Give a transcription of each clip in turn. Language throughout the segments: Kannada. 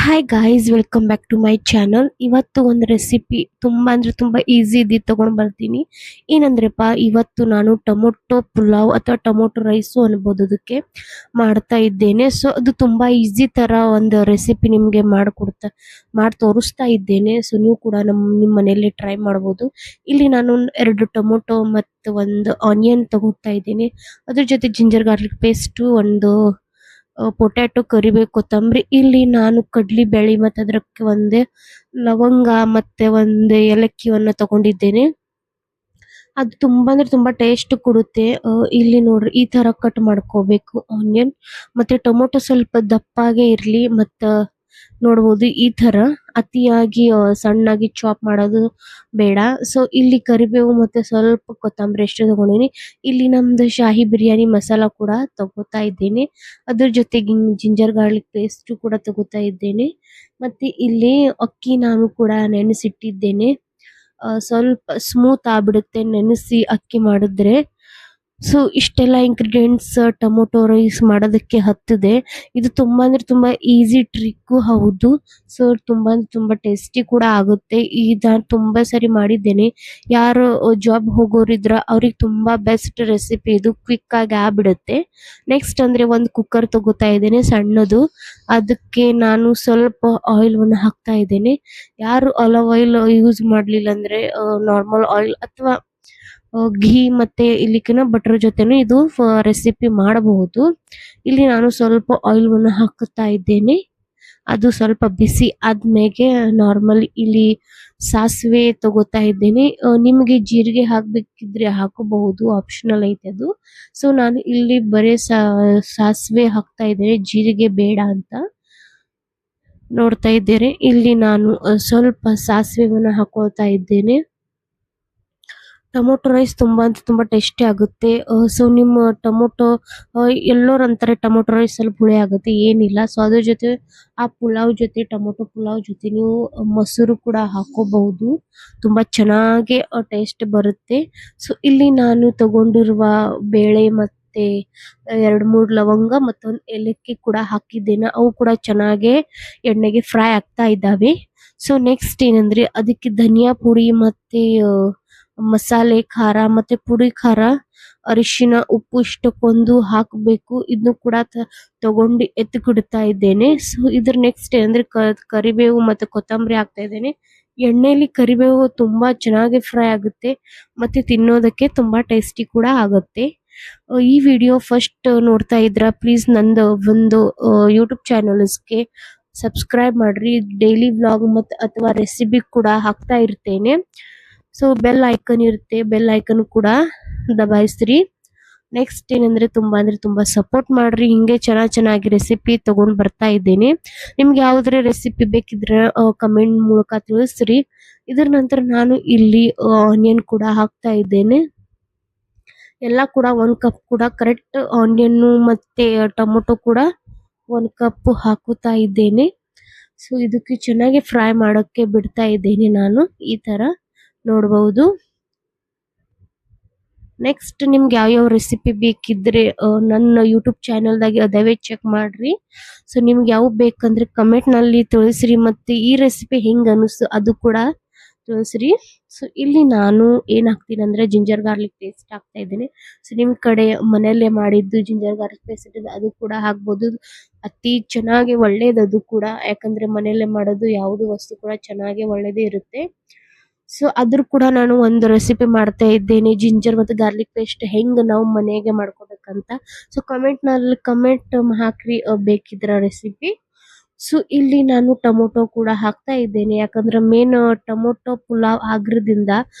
Hi guys, welcome back to my channel. ಇವತ್ತು ಒಂದು ರೆಸಿಪಿ ತುಂಬ ಅಂದರೆ ತುಂಬ ಈಸಿ ಇದ್ದಿದ್ದು ತೊಗೊಂಡು ಬರ್ತೀನಿ. ಏನಂದ್ರಪ್ಪ, ಇವತ್ತು ನಾನು ಟೊಮೊಟೊ ಪುಲಾವ್ ಅಥವಾ ಟೊಮೊಟೊ ರೈಸು ಅನ್ಬೋದು ಅದಕ್ಕೆ ಮಾಡ್ತಾ ಇದ್ದೇನೆ. ಸೊ ಅದು ತುಂಬ ಈಸಿ ಥರ ಒಂದು ರೆಸಿಪಿ ನಿಮಗೆ ಮಾಡಿ ತೋರಿಸ್ತಾ ಇದ್ದೇನೆ. ಸೊ ನೀವು ಕೂಡ ನಿಮ್ಮ ಮನೆಯಲ್ಲಿ ಟ್ರೈ ಮಾಡ್ಬೋದು. ಇಲ್ಲಿ ನಾನು 2 ಟೊಮೊಟೊ ಮತ್ತು ಒಂದು ಆನಿಯನ್ ತಗೋತಾ ಇದ್ದೀನಿ. ಅದ್ರ ಜೊತೆ ಜಿಂಜರ್ ಗಾರ್ಲಿಕ್ ಪೇಸ್ಟು, ಒಂದು ಪೊಟ್ಯಾಟೊ, ಕರಿಬೇವು, ಕೊತ್ತಂಬರಿ. ಇಲ್ಲಿ ನಾನು ಕಡ್ಲಿ ಬೇಳೆ ಮತ್ತು ಅದಕ್ಕೆ ಒಂದೇ ಲವಂಗ ಮತ್ತೆ ಒಂದು ಏಲಕ್ಕಿಯನ್ನು ತಗೊಂಡಿದ್ದೇನೆ. ಅದು ತುಂಬಾ ಅಂದ್ರೆ ತುಂಬಾ ಟೇಸ್ಟ್ ಕೊಡುತ್ತೆ. ಇಲ್ಲಿ ನೋಡ್ರಿ, ಈ ತರ ಕಟ್ ಮಾಡ್ಕೋಬೇಕು ಆನಿಯನ್. ಮತ್ತೆ ಟೊಮೊಟೊ ಸ್ವಲ್ಪ ದಪ್ಪಾಗೆ ಇರ್ಲಿ. ಮತ್ತ ನೋಡ್ಬೋದು ಈ ತರ ಅತಿಯಾಗಿ ಸಣ್ಣಾಗಿ ಚಾಪ್ ಮಾಡೋದು ಬೇಡ. ಸೊ ಇಲ್ಲಿ ಕರಿಬೇವು ಮತ್ತೆ ಸ್ವಲ್ಪ ಕೊತ್ತಂಬರಿ ಅಷ್ಟು ತಗೊಂಡಿನಿ. ಇಲ್ಲಿ ನಮ್ದು ಶಾಹಿ ಬಿರಿಯಾನಿ ಮಸಾಲ ಕೂಡ ತಗೋತಾ ಇದ್ದೇನೆ. ಅದ್ರ ಜೊತೆಗೆ ಜಿಂಜರ್ ಗಾರ್ಲಿಕ್ ಪೇಸ್ಟ್ ಕೂಡ ತಗೋತಾ ಇದ್ದೇನೆ. ಮತ್ತೆ ಇಲ್ಲಿ ಅಕ್ಕಿ ನಾನು ಕೂಡ ನೆನೆಸಿಟ್ಟಿದ್ದೇನೆ. ಸ್ವಲ್ಪ ಸ್ಮೂತ್ ಆಗ್ಬಿಡುತ್ತೆ ನೆನೆಸಿ ಅಕ್ಕಿ ಮಾಡಿದ್ರೆ. ಸೊ ಇಷ್ಟೆಲ್ಲ ಇಂಗ್ರೀಡಿಯೆಂಟ್ಸ್ ಟೊಮೊಟೊ ರೈಸ್ ಮಾಡೋದಕ್ಕೆ ಹತ್ತಿದೆ. ಇದು ತುಂಬಾ ಅಂದ್ರೆ ತುಂಬಾ ಈಸಿ ಟ್ರಿಕ್ಕು ಹೌದು. ಸೊ ತುಂಬಾ ಅಂದ್ರೆ ತುಂಬಾ ಟೇಸ್ಟಿ ಕೂಡ ಆಗುತ್ತೆ. ತುಂಬಾ ಸರಿ ಮಾಡಿದ್ದೇನೆ. ಯಾರು ಜಾಬ್ ಹೋಗೋರಿದ್ರ ಅವ್ರಿಗೆ ತುಂಬಾ ಬೆಸ್ಟ್ ರೆಸಿಪಿ ಇದು, ಕ್ವಿಕ್ ಆಗಿ ಆಗ್ಬಿಡುತ್ತೆ. ನೆಕ್ಸ್ಟ್ ಅಂದ್ರೆ ಒಂದು ಕುಕ್ಕರ್ ತಗೋತಾ ಇದ್ದೇನೆ ಸಣ್ಣದು. ಅದಕ್ಕೆ ನಾನು ಸ್ವಲ್ಪ ಆಯಿಲ್ ಹಾಕ್ತಾ ಇದ್ದೇನೆ. ಯಾರು ಆಲಿವ್ ಆಯಿಲ್ ಯೂಸ್ ಮಾಡ್ಲಿಲ್ಲ ಅಂದ್ರೆ ನಾರ್ಮಲ್ ಆಯಿಲ್ ಅಥವಾ ಘೀ ಮತ್ತೆ ಇಲ್ಲಿಕಿನ ಬಟರ್ ಜೊತೆನೂ ಇದು ರೆಸಿಪಿ ಮಾಡಬಹುದು. ಇಲ್ಲಿ ನಾನು ಸ್ವಲ್ಪ ಆಯಿಲ್ ಹಾಕುತ್ತಾ ಇದ್ದೇನೆ. ಅದು ಸ್ವಲ್ಪ ಬಿಸಿ ಆದ್ಮೇಲೆ ನಾರ್ಮಲ್ ಇಲ್ಲಿ ಸಾಸಿವೆ ತಗೋತಾ ಇದ್ದೇನೆ. ನಿಮಗೆ ಜೀರಿಗೆ ಹಾಕ್ಬೇಕಿದ್ರೆ ಹಾಕಬಹುದು, ಆಪ್ಷನಲ್ ಐತೆ ಅದು. ಸೊ ನಾನು ಇಲ್ಲಿ ಬರೀ ಸಾಸಿವೆ ಹಾಕ್ತಾ ಇದ್ದೇನೆ, ಜೀರಿಗೆ ಬೇಡ ಅಂತ. ನೋಡ್ತಾ ಇದ್ದೀರಿ, ಇಲ್ಲಿ ನಾನು ಸ್ವಲ್ಪ ಸಾಸಿವೆವನ್ನು ಹಾಕೊಳ್ತಾ ಇದ್ದೇನೆ. ಟೊಮೊಟೊ ರೈಸ್ ತುಂಬಾ ಅಂದ್ರೆ ತುಂಬಾ ಟೇಸ್ಟಿ ಆಗುತ್ತೆ. ಸೊ ನಿಮ್ಮ ಟೊಮೊಟೊ ಎಲ್ಲೋರ್ ಅಂತಾರೆ ಟೊಮೊಟೊ ರೈಸ್ ಸ್ವಲ್ಪ ಹುಳಿ ಆಗುತ್ತೆ, ಏನಿಲ್ಲ. ಸೊ ಅದ್ರ ಜೊತೆ ಆ ಪುಲಾವ್ ಜೊತೆ, ಟೊಮೊಟೊ ಪುಲಾವ್ ಜೊತೆ ನೀವು ಮೊಸರು ಕೂಡ ಹಾಕೋಬಹುದು. ತುಂಬಾ ಚೆನ್ನಾಗಿ ಟೇಸ್ಟ್ ಬರುತ್ತೆ. ಸೊ ಇಲ್ಲಿ ನಾನು ತಗೊಂಡಿರುವ ಬೇಳೆ ಮತ್ತೆ 2-3 ಲವಂಗ ಮತ್ತೊಂದು ಏಲಕ್ಕಿ ಕೂಡ ಹಾಕಿದ್ದೇನೆ. ಅವು ಕೂಡ ಚೆನ್ನಾಗಿ ಎಣ್ಣೆಗೆ ಫ್ರೈ ಆಗ್ತಾ ಇದ್ದಾವೆ. ಸೊ ನೆಕ್ಸ್ಟ್ ಏನಂದ್ರೆ ಅದಕ್ಕೆ ಧನಿಯಾ ಪುಡಿ ಮತ್ತೆ ಮಸಾಲೆ ಖಾರ ಮತ್ತೆ ಪುಡಿ ಖಾರ, ಅರಿಶಿನ, ಉಪ್ಪು ಇಷ್ಟಕ್ಕೊಂದು ಹಾಕಬೇಕು. ಇದನ್ನು ಕೂಡ ತಗೊಂಡು ಎತ್ತಿಕಿಡ್ತಾ ಇದ್ದೇನೆ. ಸೊ ಇದ್ರ ನೆಕ್ಸ್ಟ್ ಏನಂದ್ರೆ ಕರಿಬೇವು ಮತ್ತೆ ಕೊತ್ತಂಬರಿ ಹಾಕ್ತಾ ಇದ್ದೇನೆ. ಎಣ್ಣೆಯಲ್ಲಿ ಕರಿಬೇವು ತುಂಬಾ ಚೆನ್ನಾಗಿ ಫ್ರೈ ಆಗುತ್ತೆ ಮತ್ತೆ ತಿನ್ನೋದಕ್ಕೆ ತುಂಬಾ ಟೇಸ್ಟಿ ಕೂಡ ಆಗುತ್ತೆ. ಈ ವಿಡಿಯೋ ಫಸ್ಟ್ ನೋಡ್ತಾ ಇದ್ರ ಪ್ಲೀಸ್ ನಂದು ಒಂದು ಯೂಟ್ಯೂಬ್ ಚಾನಲ್ಸ್ಗೆ ಸಬ್ಸ್ಕ್ರೈಬ್ ಮಾಡ್ರಿ. ಡೈಲಿ ವ್ಲಾಗ್ ಮತ್ತೆ ಅಥವಾ ರೆಸಿಪಿ ಕೂಡ ಹಾಕ್ತಾ ಇರ್ತೇನೆ. ಸೊ ಬೆಲ್ ಐಕನ್ ಇರುತ್ತೆ, ಬೆಲ್ ಐಕನ್ ಕೂಡ ದಬಾಯಿಸ್ರಿ. ನೆಕ್ಸ್ಟ್ ಏನಂದ್ರೆ ತುಂಬಾ ಸಪೋರ್ಟ್ ಮಾಡ್ರಿ. ಹಿಂಗೆ ಚೆನ್ನಾಗಿ ರೆಸಿಪಿ ತಗೊಂಡ್ ಬರ್ತಾ ಇದ್ದೇನೆ. ನಿಮ್ಗೆ ಯಾವ್ದಾರ ರೆಸಿಪಿ ಬೇಕಿದ್ರೆ ಕಮೆಂಟ್ ಮೂಲಕ ತಿಳಿಸ್ರಿ. ಇದ್ರ ನಂತರ ನಾನು ಇಲ್ಲಿ ಆನಿಯನ್ ಕೂಡ ಹಾಕ್ತಾ ಇದ್ದೇನೆ. ಎಲ್ಲ ಕೂಡ 1 ಕಪ್ ಕೂಡ ಕರೆಕ್ಟ್ ಆನಿಯನ್ ಮತ್ತೆ ಟೊಮೊಟೊ ಕೂಡ 1 ಕಪ್ ಹಾಕುತ್ತಾ ಇದ್ದೇನೆ. ಸೊ ಇದಕ್ಕೆ ಚೆನ್ನಾಗಿ ಫ್ರೈ ಮಾಡೋಕ್ಕೆ ಬಿಡ್ತಾ ಇದ್ದೇನೆ ನಾನು. ಈ ತರ ನೋಡಬಹುದು. ನೆಕ್ಸ್ಟ್ ನಿಮ್ಗೆ ಯಾವ್ಯಾವ ರೆಸಿಪಿ ಬೇಕಿದ್ರೆ ನನ್ನ ಯೂಟ್ಯೂಬ್ ಚಾನಲ್ದಾಗೆ ದಯವಿಟ್ಟು ಚೆಕ್ ಮಾಡ್ರಿ. ಸೊ ನಿಮ್ಗೆ ಯಾವ ಬೇಕಂದ್ರೆ ಕಮೆಂಟ್ ನಲ್ಲಿ ತಿಳಿಸ್ರಿ. ಮತ್ತೆ ಈ ರೆಸಿಪಿ ಹೆಂಗ್ ಅನಿಸ್ತು ಅದು ಕೂಡ ತಿಳಿಸ್ರಿ. ಸೊ ಇಲ್ಲಿ ನಾನು ಏನ್ ಹಾಕ್ತೀನಿ ಅಂದ್ರೆ ಜಿಂಜರ್ ಗಾರ್ಲಿಕ್ ಪೇಸ್ಟ್ ಹಾಕ್ತಾ ಇದ್ದೀನಿ. ಸೊ ನಿಮ್ ಕಡೆ ಮನೆಯಲ್ಲೇ ಮಾಡಿದ್ದು ಜಿಂಜರ್ ಗಾರ್ಲಿಕ್ ಪೇಸ್ಟ್ ಇದೆ ಅದು ಕೂಡ ಹಾಕ್ಬೋದು. ಅತಿ ಚೆನ್ನಾಗಿ ಒಳ್ಳೇದದು ಕೂಡ, ಯಾಕಂದ್ರೆ ಮನೆಯಲ್ಲೇ ಮಾಡೋದು ಯಾವ್ದು ವಸ್ತು ಕೂಡ ಚೆನ್ನಾಗಿ ಒಳ್ಳೇದೇ ಇರುತ್ತೆ. ಸೊ ಅದ್ರ ಕೂಡ ನಾನು ಒಂದು ರೆಸಿಪಿ ಮಾಡ್ತಾ ಇದ್ದೇನೆ, ಜಿಂಜರ್ ಮತ್ತು ಗಾರ್ಲಿಕ್ ಪೇಸ್ಟ್ ಹೆಂಗ್ ನಾವು ಮನೆಗೆ ಮಾಡ್ಕೋಬೇಕಂತ. ಸೊ ಕಮೆಂಟ್ ಹಾಕ್ರಿ ಬೇಕಿದ್ರ ರೆಸಿಪಿ. ಸೊ ಇಲ್ಲಿ ನಾನು ಟೊಮೊಟೊ ಕೂಡ ಹಾಕ್ತಾ ಇದ್ದೇನೆ, ಯಾಕಂದ್ರೆ ಮೇನ್ ಟೊಮೊಟೊ ಪುಲಾವ್ ಆಗಿರೋದ್ರಿಂದ.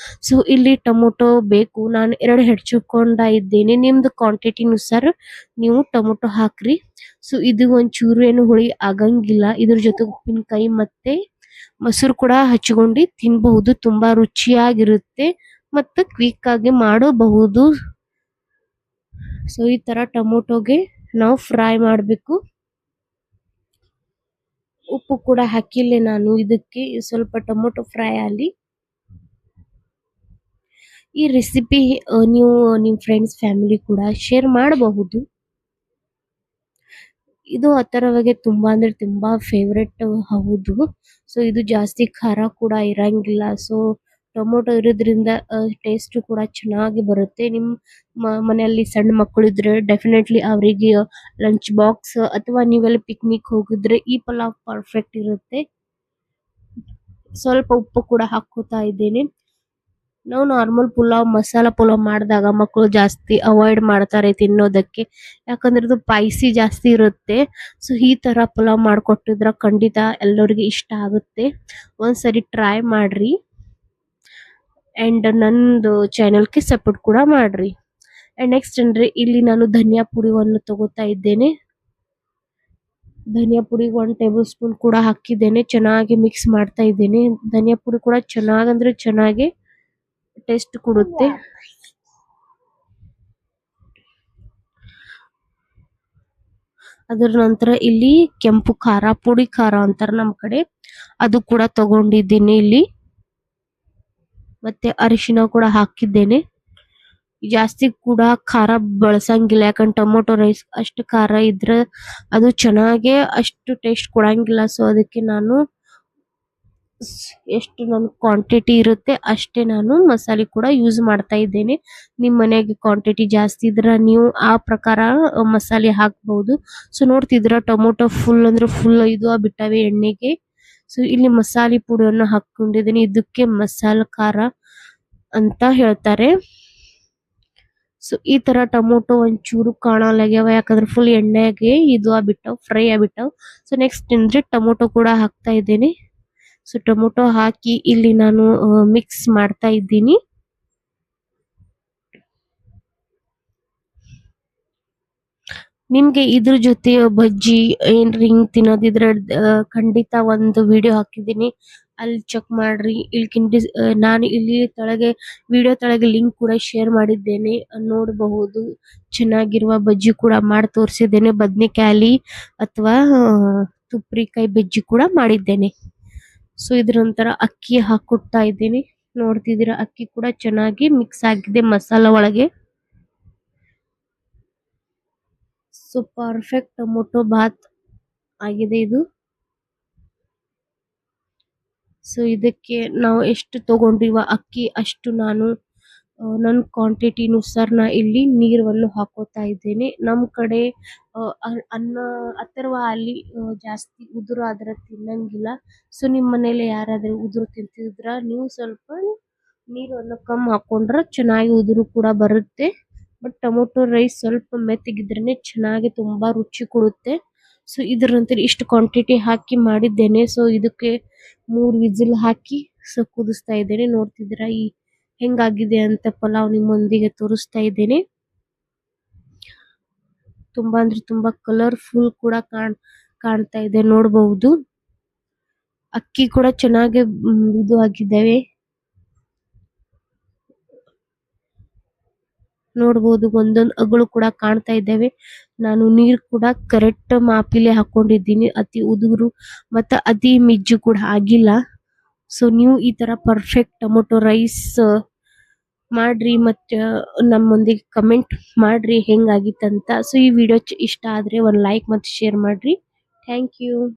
ಸೊ ಇಲ್ಲಿ ಟೊಮೊಟೊ ಬೇಕು. ನಾನು 2 ಹೆಚ್ಚಿಕೊಂಡ ಇದ್ದೇನೆ. ನಿಮ್ದು ಕ್ವಾಂಟಿಟಿ ಅನುಸಾರ ನೀವು ಟೊಮೊಟೊ ಹಾಕ್ರಿ. ಸೊ ಇದು ಒಂಚೂರು ಏನು ಹುಳಿ ಆಗಂಗಿಲ್ಲ. ಇದ್ರ ಜೊತೆ ಉಪ್ಪಿನಕಾಯಿ ಮತ್ತೆ ಮೊಸರು ಕೂಡ ಹಚ್ಕೊಂಡು ತಿನ್ಬಹುದು. ತುಂಬಾ ರುಚಿಯಾಗಿರುತ್ತೆ ಮತ್ತೆ ಕ್ವಿಕ್ ಆಗಿ ಮಾಡಬಹುದು. ಸೊ ಈ ತರ ಟೊಮೊಟೊಗೆ ನಾವು ಫ್ರೈ ಮಾಡಬೇಕು. ಉಪ್ಪು ಕೂಡ ಹಾಕಿಲ್ಲ ನಾನು ಇದಕ್ಕೆ, ಸ್ವಲ್ಪ ಟೊಮೊಟೊ ಫ್ರೈ ಆಗಲಿ. ಈ ರೆಸಿಪಿ ನೀವು ನಿಮ್ಮ ಫ್ರೆಂಡ್ಸ್ ಫ್ಯಾಮಿಲಿ ಕೂಡ ಶೇರ್ ಮಾಡಬಹುದು. ಇದು ಅಥರ್ವಗೆ ತುಂಬಾ ಅಂದ್ರೆ ತುಂಬಾ ಫೇವ್ರೆಟ್ ಹೌದು. ಸೊ ಇದು ಜಾಸ್ತಿ ಖಾರ ಕೂಡ ಇರಂಗಿಲ್ಲ. ಸೊ ಟೊಮೊಟೊ ಇರೋದ್ರಿಂದ ಟೇಸ್ಟ್ ಕೂಡ ಚೆನ್ನಾಗಿ ಬರುತ್ತೆ. ನಿಮ್ ಮನೆಯಲ್ಲಿ ಸಣ್ಣ ಮಕ್ಕಳು ಇದ್ರೆ ಡೆಫಿನೆಟ್ಲಿ ಅವರಿಗೆ ಲಂಚ್ ಬಾಕ್ಸ್ ಅಥವಾ ನೀವೆಲ್ಲ ಪಿಕ್ನಿಕ್ ಹೋಗಿದ್ರೆ ಈ ಪಲಾವ್ ಪರ್ಫೆಕ್ಟ್ ಇರುತ್ತೆ. ಸ್ವಲ್ಪ ಉಪ್ಪು ಕೂಡ ಹಾಕೋತಾ ಇದ್ದೇನೆ. ನಾವು ನಾರ್ಮಲ್ ಪುಲಾವ್ ಮಸಾಲಾ ಪುಲಾವ್ ಮಾಡಿದಾಗ ಮಕ್ಕಳು ಜಾಸ್ತಿ ಅವಾಯ್ಡ್ ಮಾಡ್ತಾರೆ ತಿನ್ನೋದಕ್ಕೆ, ಯಾಕಂದ್ರೆ ಇದು ಸ್ಪೈಸಿ ಜಾಸ್ತಿ ಇರುತ್ತೆ. ಸೊ ಈ ತರ ಪುಲಾವ್ ಮಾಡ್ಕೊಟ್ಟಿದ್ರ ಖಂಡಿತ ಎಲ್ಲರಿಗೆ ಇಷ್ಟ ಆಗುತ್ತೆ. ಒಂದ್ಸರಿ ಟ್ರೈ ಮಾಡ್ರಿ ಅಂಡ್ ನಂದು ಚಾನೆಲ್ಗೆ ಸಪೋರ್ಟ್ ಕೂಡ ಮಾಡ್ರಿ. ಅಂಡ್ ನೆಕ್ಸ್ಟ್ ಅಂದ್ರೆ ಇಲ್ಲಿ ನಾನು ಧನಿಯಾ ಪುಡಿಯನ್ನು ತಗೋತಾ ಇದ್ದೇನೆ. ಧನಿಯಾ ಪುಡಿ 1 ಟೇಬಲ್ ಸ್ಪೂನ್ ಕೂಡ ಹಾಕಿದ್ದೇನೆ. ಚೆನ್ನಾಗಿ ಮಿಕ್ಸ್ ಮಾಡ್ತಾ ಇದ್ದೇನೆ. ಧನಿಯಾ ಪುಡಿ ಕೂಡ ಚೆನ್ನಾಗಂದ್ರೆ ಚೆನ್ನಾಗಿ ಟೇಸ್ಟ್ ಕೊಡುತ್ತೆ. ಅದರ ನಂತರ ಇಲ್ಲಿ ಕೆಂಪು ಖಾರ, ಪುಡಿ ಖಾರ ಅಂತಾರ ನಮ್ ಕಡೆ, ಅದು ಕೂಡ ತಗೊಂಡಿದ್ದೀನಿ ಇಲ್ಲಿ. ಮತ್ತೆ ಅರಿಶಿನ ಕೂಡ ಹಾಕಿದ್ದೇನೆ. ಜಾಸ್ತಿ ಕೂಡ ಖಾರ ಬಳಸಂಗಿಲ್ಲ, ಯಾಕಂದ್ರೆ ಟೊಮೊಟೊ ರೈಸ್ ಅಷ್ಟು ಖಾರ ಇದ್ರೆ ಅದು ಚೆನ್ನಾಗೆ ಅಷ್ಟು ಟೇಸ್ಟ್ ಕೊಡಂಗಿಲ್ಲ. ಸೊ ಅದಕ್ಕೆ ನಾನು ಎಷ್ಟು ನನ್ನ ಕ್ವಾಂಟಿಟಿ ಇರುತ್ತೆ ಅಷ್ಟೇ ನಾನು ಮಸಾಲೆ ಕೂಡ ಯೂಸ್ ಮಾಡ್ತಾ ಇದ್ದೇನೆ. ನಿಮ್ ಮನೆಗೆ ಕ್ವಾಂಟಿಟಿ ಜಾಸ್ತಿ ಇದ್ರೆ ನೀವು ಆ ಪ್ರಕಾರ ಮಸಾಲೆ ಹಾಕಬಹುದು. ಸೊ ನೋಡ್ತಿದ್ರ ಟೊಮೊಟೊ ಫುಲ್ ಅಂದ್ರೆ ಫುಲ್ ಇದು ಬಿಟ್ಟವೆ ಎಣ್ಣೆಗೆ. ಸೊ ಇಲ್ಲಿ ಮಸಾಲೆ ಪುಡಿಯನ್ನು ಹಾಕೊಂಡಿದ್ದೀನಿ. ಇದಕ್ಕೆ ಮಸಾಲ ಖಾರ ಅಂತ ಹೇಳ್ತಾರೆ. ಸೊ ಈ ತರ ಟೊಮೊಟೊ ಒಂಚೂರು ಕಾಣಲಾಗ್ಯಾವ, ಯಾಕಂದ್ರೆ ಫುಲ್ ಎಣ್ಣೆಗೆ ಇದು ಆಗ್ಬಿಟ್ಟವ್, ಫ್ರೈ ಆಗ್ಬಿಟ್ಟವ್. ಸೊ ನೆಕ್ಸ್ಟ್ ಅಂದ್ರೆ ಟೊಮೊಟೊ ಕೂಡ ಹಾಕ್ತಾ ಇದ್ದೇನೆ. ಸೊ ಟೊಮೊಟೊ ಹಾಕಿ ಇಲ್ಲಿ ನಾನು ಮಿಕ್ಸ್ ಮಾಡ್ತಾ ಇದ್ದೀನಿ. ನಿಮ್ಗೆ ಇದ್ರ ಜೊತೆ ಬಜ್ಜಿ ಏನ್ರಿ ಹಿಂಗ್ ತಿನ್ನೋದಿದ್ರೆ ಖಂಡಿತ ಒಂದು ವಿಡಿಯೋ ಹಾಕಿದ್ದೀನಿ, ಅಲ್ಲಿ ಚೆಕ್ ಮಾಡ್ರಿ. ನಾನು ಇಲ್ಲಿ ತೆಳಗೆ ವಿಡಿಯೋ ತೆಳಗೆ ಲಿಂಕ್ ಕೂಡ ಶೇರ್ ಮಾಡಿದ್ದೇನೆ, ನೋಡಬಹುದು. ಚೆನ್ನಾಗಿರುವ ಬಜ್ಜಿ ಕೂಡ ಮಾಡಿ ತೋರಿಸಿದ್ದೇನೆ. ಬದ್ನೆಕಾಯಿ ಅಥವಾ ತುಪ್ರಿಕಾಯಿ ಬಜ್ಜಿ ಕೂಡ ಮಾಡಿದ್ದೇನೆ. ಸೊ ಇದ್ರ ನಂತರ ಅಕ್ಕಿ ಹಾಕೊಡ್ತಾ ಇದ್ದೀನಿ. ನೋಡ್ತಿದ್ದೀರಾ ಅಕ್ಕಿ ಕೂಡ ಚೆನ್ನಾಗಿ ಮಿಕ್ಸ್ ಆಗಿದೆ ಮಸಾಲ ಒಳಗೆ. ಸೊ ಪರ್ಫೆಕ್ಟ್ ಟೊಮೊಟೊ ಬಾತ್ ಆಗಿದೆ ಇದು. ಸೊ ಇದಕ್ಕೆ ನಾವು ಎಷ್ಟು ತಗೊಂಡಿವ ಅಕ್ಕಿ ಅಷ್ಟು ನಾನು ನನ್ನ ಕ್ವಾಂಟಿಟಿ ನುಸಾರ ನಾ ಇಲ್ಲಿ ನೀರನ್ನು ಹಾಕೋತಾ ಇದ್ದೇನೆ. ನಮ್ ಕಡೆ ಅನ್ನ ಅಥರ್ವ ಅಲ್ಲಿ ಜಾಸ್ತಿ ಉದುರು ಆದ್ರೆ ತಿನ್ನಂಗಿಲ್ಲ. ಸೊ ನಿಮ್ ಮನೇಲಿ ಯಾರಾದ್ರೂ ಉದುರು ತಿಂತಿದ್ರ ನೀವು ಸ್ವಲ್ಪ ನೀರನ್ನು ಕಮ್ಮಿ ಹಾಕೊಂಡ್ರೆ ಚೆನ್ನಾಗಿ ಉದುರು ಕೂಡ ಬರುತ್ತೆ. ಬಟ್ ಟೊಮೊಟೊ ರೈಸ್ ಸ್ವಲ್ಪ ಮೆತ್ತಗಿದ್ರೇನೆ ಚೆನ್ನಾಗಿ ತುಂಬಾ ರುಚಿ ಕೊಡುತ್ತೆ. ಸೊ ಇದ್ರ ನಂತರ ಇಷ್ಟು ಕ್ವಾಂಟಿಟಿ ಹಾಕಿ ಮಾಡಿದ್ದೇನೆ. ಸೊ ಇದಕ್ಕೆ 3 ವಿಸಿಲ್ ಹಾಕಿ ಸೊ ಕುದಿಸ್ತಾ ಇದ್ದೇನೆ. ನೋಡ್ತಿದ್ದೀರಾ ಹೆಂಗಾಗಿದೆ ಅಂತ ಪಲಾವ್ ನಿಮ್ಮೊಂದಿಗೆ ತೋರಿಸ್ತಾ ಇದ್ದೇನೆ. ತುಂಬಾ ಅಂದ್ರೆ ತುಂಬಾ ಕಲರ್ಫುಲ್ ಕೂಡ ಕಾಣ್ತಾ ಇದೆ, ನೋಡಬಹುದು. ಅಕ್ಕಿ ಕೂಡ ಚೆನ್ನಾಗಿ ಇದು ಆಗಿದ್ದಾವೆ, ನೋಡಬಹುದು. ಒಂದೊಂದು ಅಗಳು ಕೂಡ ಕಾಣ್ತಾ ಇದ್ದಾವೆ. ನಾನು ನೀರ್ ಕೂಡ ಕರೆಕ್ಟ್ ಮಾಪಿಲೆ ಹಾಕೊಂಡಿದ್ದೀನಿ, ಅತಿ ಉದುರು ಮತ್ತೆ ಅತಿ ಮಿಜ್ಜು ಕೂಡ ಆಗಿಲ್ಲ. ಸೊ ನೀವು ಈ ತರ ಪರ್ಫೆಕ್ಟ್ ಟೊಮೊಟೊ ರೈಸ್ ಮಾಡ್ರಿ, ಮತ್ತೆ ನಮ್ಮೊಂದಿಗೆ ಕಮೆಂಟ್ ಮಾಡ್ರಿ ಹೆಂಗಾಗಿತ್ತಂತ. ಸೊ ಈ ವಿಡಿಯೋ ಇಷ್ಟ ಆದ್ರೆ ಒಂದು ಲೈಕ್ ಮತ್ತೆ ಶೇರ್ ಮಾಡ್ರಿ. Thank you.